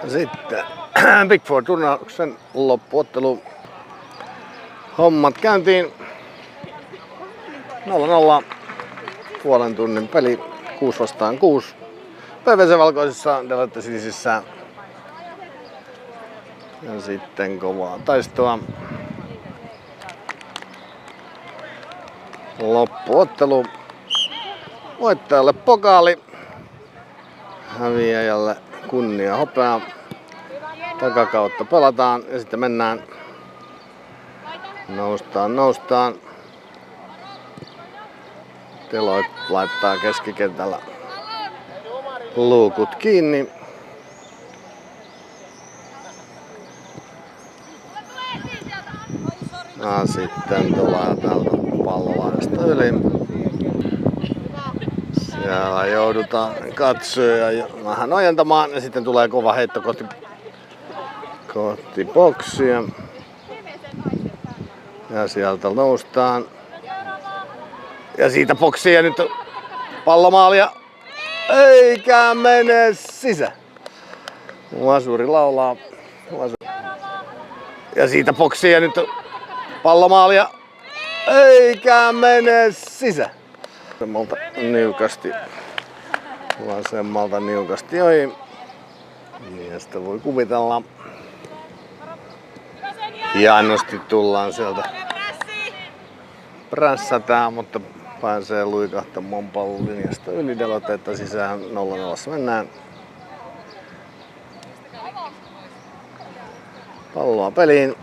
Sitten Big Four-turnauksen loppuottelu. Hommat käyntiin. 0-0. Puolen tunnin peli 6-6. PVC valkoisissa, Deloitte sinisissä. Ja sitten kovaa taistoa. Loppuottelu. Voittajalle pokaali. Häviäjälle kunnia hopea. Takakautta pelataan ja sitten mennään. Noustaan. Deloitte laittaa keskikentällä luukut kiinni. Ja sitten tulee täältä pallolaidasta yli. Siellä joudutaan katsoja vähän ojentamaan ja sitten tulee kova heitto kohti boksia. Ja sieltä noustaan. Ja siitä boksia nyt pallomaalia. Eikä mene sisään. Vasuri laulaa. Ja siitä boksia nyt pallomaalia. Eikä mene sisään. Vasemmalta niukasti ohi. Miestä voi kuvitella. Hienosti tullaan sieltä. Prässätään, mutta pääsee luikahtamaan pallon linjasta yli. Deloitetta sisään 0-0 mennään. Palloa peliin.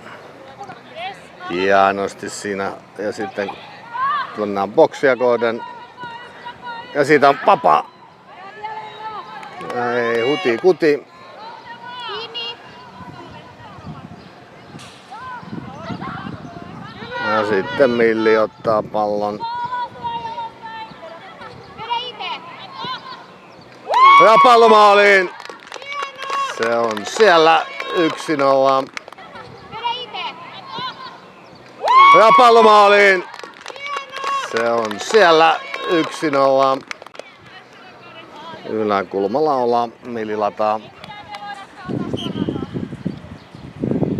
Hienosti siinä. Ja sitten mennään boksia kohden. Ja siitä on Papa. Ei, huti kuti. Ja sitten Milli ottaa pallon. Ja pallo maaliin. Se on siellä 1-0. Ja pallo maaliin. Se on siellä 1-0. Yläkulmalla ollaan, Milli lataa.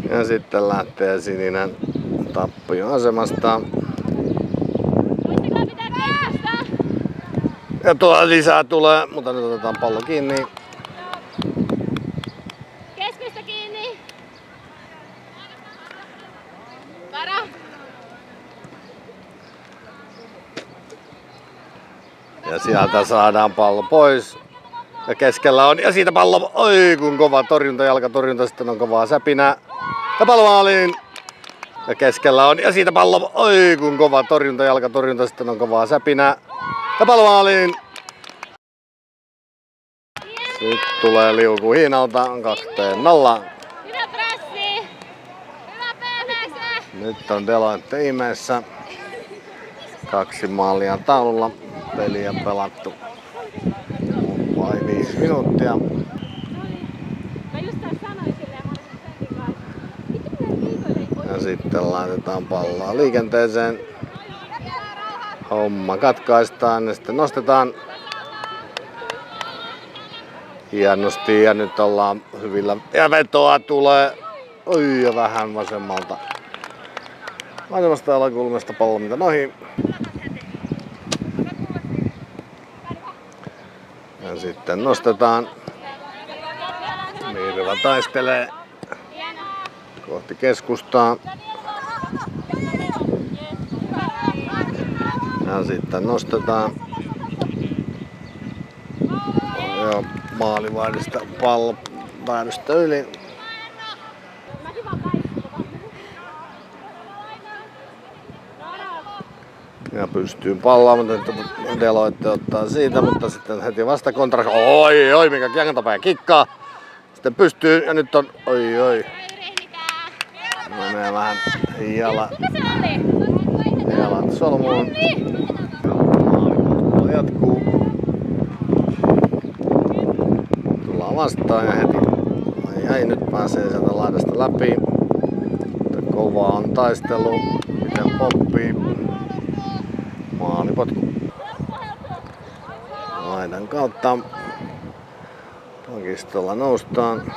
Ja sitten lähtee sininen Tappion asemasta. Ja tuolla lisää tulee, mutta nyt otetaan pallo kiinni. Keskusta kiinni. Vara. Ja sieltä saadaan pallo pois. Ja keskellä on, ja siitä pallo, oi kun kova torjunta, jalkatorjunta, sitten on kovaa säpinää. Ja pallo maaliin. Ja keskellä on, ja siitä pallo, oi kun kova torjunta, jalkatorjunta, sitten on kovaa säpinää. Ja pallo maaliin. Sitten tulee liuku Hiinalta, 2-0. Hyvä pressi. Hyvä PVC. Nyt on Deloitte ihmeessä. 2 maalia taululla. Peliä pelattu vain 5 minuuttia. Ja sitten laitetaan palloa liikenteeseen. Homma katkaistaan ja sitten nostetaan. Hienosti ja nyt ollaan hyvillä. Ja vetoa tulee. Oi ja vähän vasemmalta. Vasemmasta alakulmasta pallo mitä ohi. Ja sitten nostetaan. Mirva taistelee kohti keskustaa. Ja sitten nostetaan. Ja maalivahdista pallo päädystä yli. Ja pystyy pallaamaan, mutta Deloitte ottaa siitä, mutta sitten heti vasta kontra. Oi, mikä kääntapää kikkaa. Sitten pystyy ja nyt on, oi. Menee vähän jalat solmuun. Maailma jatkuu. Tullaan vastaan ja heti. Ai, nyt pääsee sieltä laidasta läpi. Kova on taistelu. Miten pomppii. Maalipotku. Laidan kautta. Pakistolla noustaan.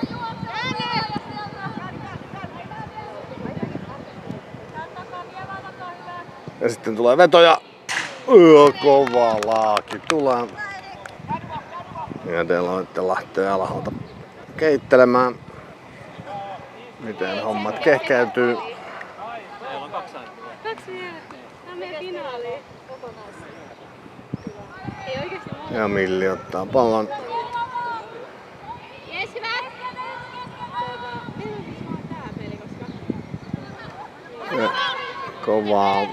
Ja sitten tulee vetoja. Kova laaki tulee. Ja Deloitte lähtee alhaalta keittelemään. Miten hommat kehkeytyy. Kaksi vielä. Tää on meidän finaali. Ei oikeesti muuta. Ja Milli ottaa pallon. Jes, hyvä. Tää peli, koska... Ja kovaa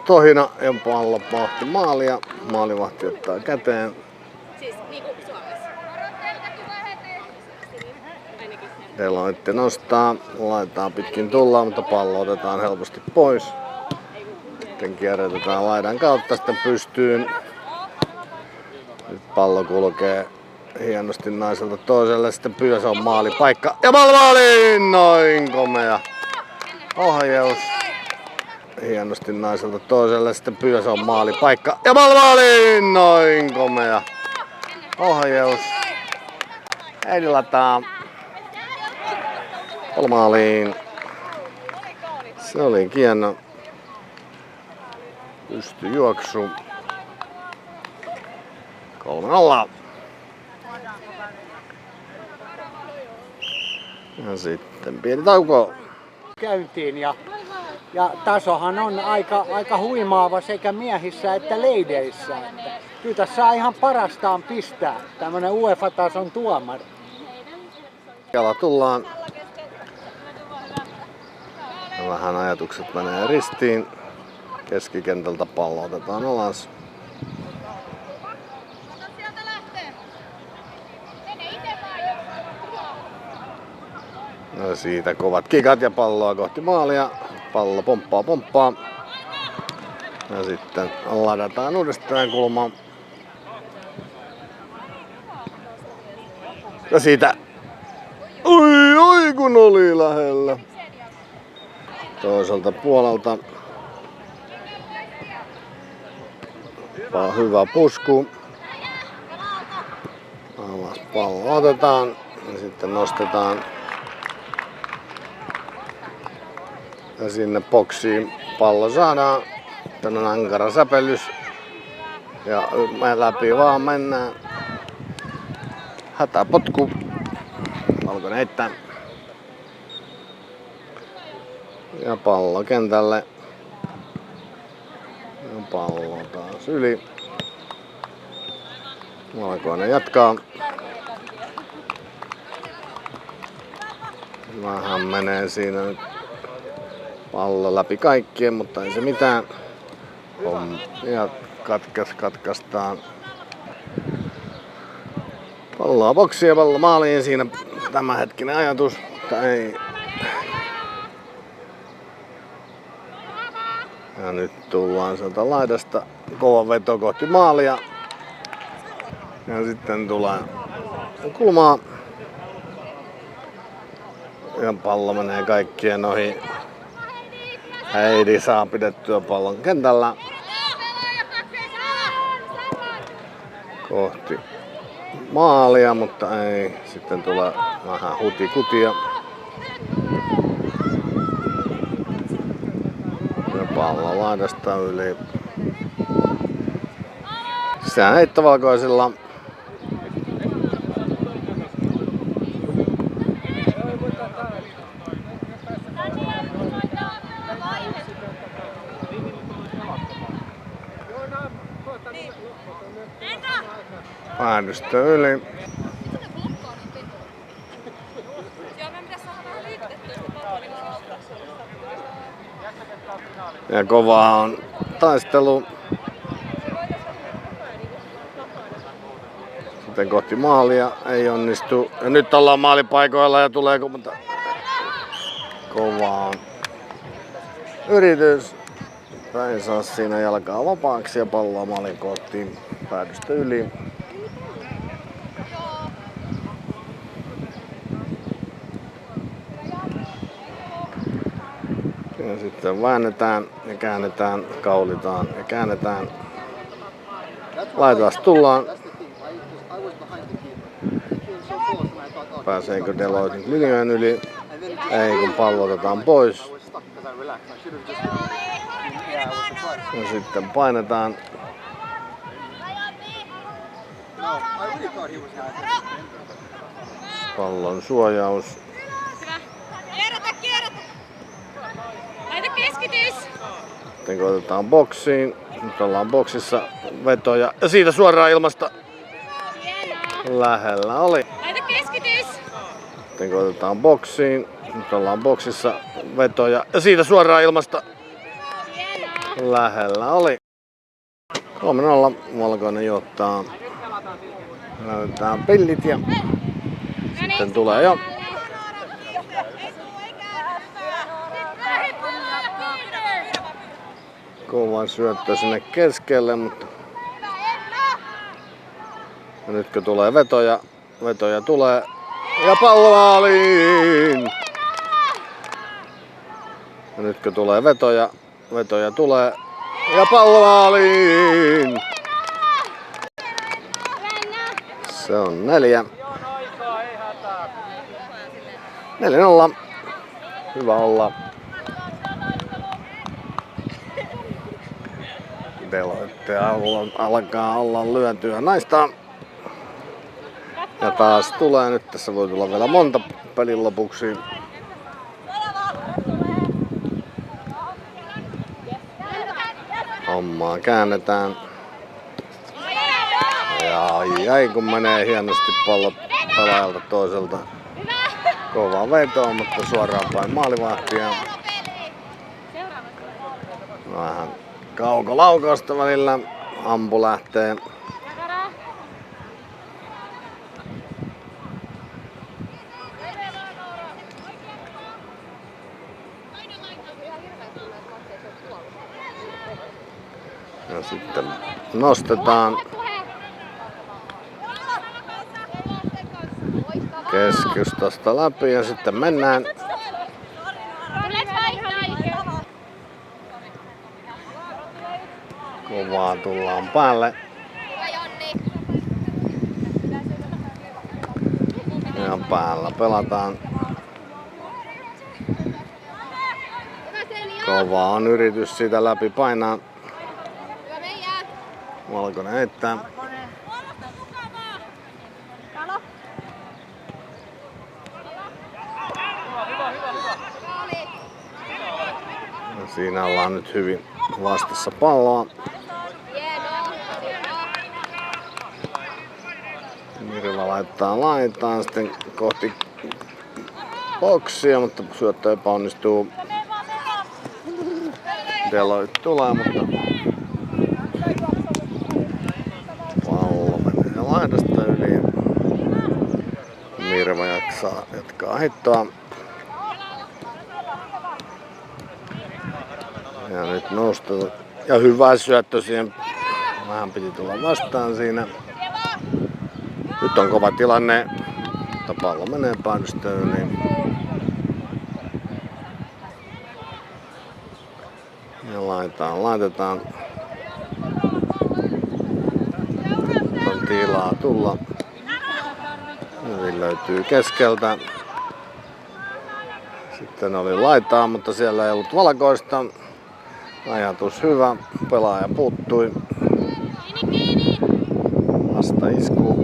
tohina ja pallo pohti maalia. Maalivahti ottaa käteen. Siis niinku Suomessa. Ainakin sen. Deloitte nostaa, laitetaan pitkin tullaan, mutta pallo otetaan helposti pois. Sitten kierrätetään laidan kautta sitten pystyyn. Nyt pallo kulkee hienosti naiselta toiselle, sitten Pyös on maalipaikka. Ja pallo maaliin! Noin komea ohjaus. Hienosti naiselta toiselle, sitten Pyös on maalipaikka. Ja pallo maaliin! Noin komea ohjaus. Heidi lataa. Pallo maaliin. Se oli hieno pystyjuoksu. 3-0. Ja sitten pieni tauko. Käyntiin ja tasohan on aika huimaava sekä miehissä että leideissä. Että kyllä tässä saa ihan parastaan pistää tämmönen UEFA-tason tuomari. Kela tullaan. Ja vähän ajatukset menee ristiin. Keskikentältä pallo otetaan alas. No siitä kovat kikat ja palloa kohti maalia. Pallo pomppaa. Ja sitten ladataan uudestaan kulmaan. Ja siitä... Oi kun oli lähellä. Toiselta puolelta. Hyvä pusku. Alas pallo otetaan. Ja sitten nostetaan. Ja sinne boksiin pallo saadaan. Tänne on ankara säpellys. Ja me läpi vaan mennään. Hätäpotku. Valkoinen heittää. Ja pallo kentälle. Ja pallo taas yli. Valkoinen jatkaa. Vähän menee siinä nyt pallo läpi kaikkien, mutta ei se mitään. Ja katkaistaan. Palloa boksiin ja pallo maaliin, siinä tämänhetkinen ajatus. Ei. Ja nyt tullaan sieltä laidasta. Kova veto kohti maalia. Ja sitten tulee kulmaa. Ja pallo menee kaikkien ohi. Heidi saa pidettyä pallon kentällä. Kohti maalia, mutta ei. Sitten tulee vähän hutikutia. Ja pallo laidasta yli. Sisään heitto valkoisilla. Päädystä yli. Ja kovaa on taistelu. Sitten kohti maalia ei onnistu. Ja nyt ollaan maalipaikoilla ja tulee kovaa on yritys. Ei saa siinä jalkaa vapaaksi ja palloa maalin kohti päädystä yli. Ja sitten väännetään ja käännetään, kaulitaan ja käännetään. Laitaas tullaan. Pääseekö Deloitte nyt linjojen yli? Ei, kun pallo otetaan pois. Ja sitten painetaan. Pallon suojaus. Hyvä. Kierrätä. Laita keskitys. Sitten koitetaan boksiin. Nyt ollaan boksissa, vetoja ja siitä suoraan ilmasta. Lähellä oli. Laita keskitys. Sitten koitetaan boksiin. Nyt ollaan boksissa, vetoja ja siitä suoraan ilmasta. Lähellä oli. 3-0. Valkoinen johtaa. Näytetään pillit ja sitten tulee jo. Kova syöttö sinne keskelle, mutta ja nytkö tulee vetoja tulee ja pallo maaliin. Ja nytkö tulee vetoja tulee ja pallo maaliin. Se on 4. 4-0. Hyvä olla. Deloitte alkaa olla lyöntyä naista. Ja taas tulee nyt. Tässä voi tulla vielä monta pelin lopuksi. Hommaa käännetään. Ja ai kun menee hienosti pallo pelaajalta toiselta. Kova veto, mutta suoraan päin maalivahtia. Vähän kaukolaukausta välillä. Ampu lähtee. Ja sitten nostetaan. Keskustasta läpi ja sitten mennään. Kovaa tullaan päälle. Ja päällä pelataan. Kova on yritys siitä läpi painaa. Valkoinen heittää. Ja siinä ollaan nyt hyvin vastassa palloa. Mirva laittaa laitaan sitten kohti boksia, mutta syöttö epäonnistuu. Deloitte tulee, mutta pallo menee laidasta yli. Mirva jatkaa heittoa. Ja nyt nousta. Ja hyvä syöttö siihen. Vähän piti tulla vastaan siinä. Nyt on kova tilanne. Mutta pallo menee päädystöön. Niin ja laitetaan. On tilaa tulla. Hyvin löytyy keskeltä. Sitten oli laitaa, mutta siellä ei ollut valkoista. Ajatus hyvä. Pelaaja puuttui. Vasta isku.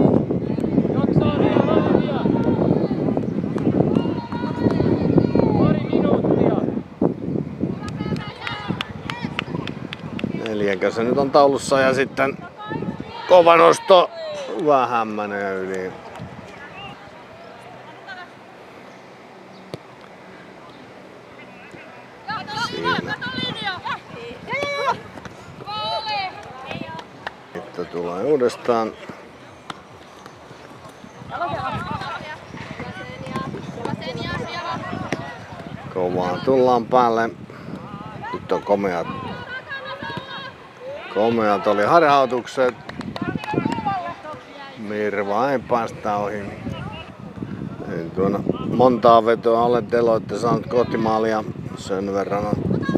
Neljäkö se nyt on taulussa ja sitten kova nosto. Vähän menee yli. Siinä. Sitten tulee uudestaan. Kovaa tullaan päälle. Nyt on komeat oli harhautukset. Mirva ei päästä ohi. Ei tuona montaa vetoa ole Deloitte saanut kotimaalia. Sen verran on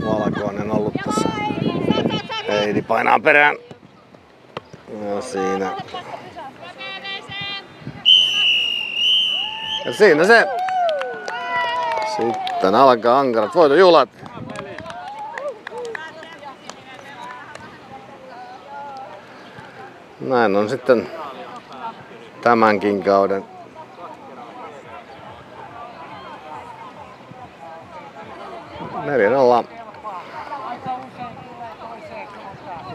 valkoinen ollut tässä. Heidi painaa perään. Ja siinä. Ja siinä se. Sitten alkaa ankarat voitojuhlat. Näin on sitten tämänkin kauden. Neljän alla.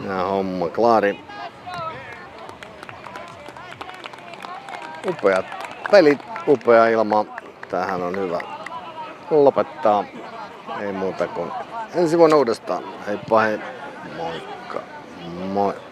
Ja homma klaari. Upeat pelit, upea ilma. Tähän on hyvä lopettaa. Ei muuta kuin ensi vuonna uudestaan. Heippa hei. Moikka. Moi.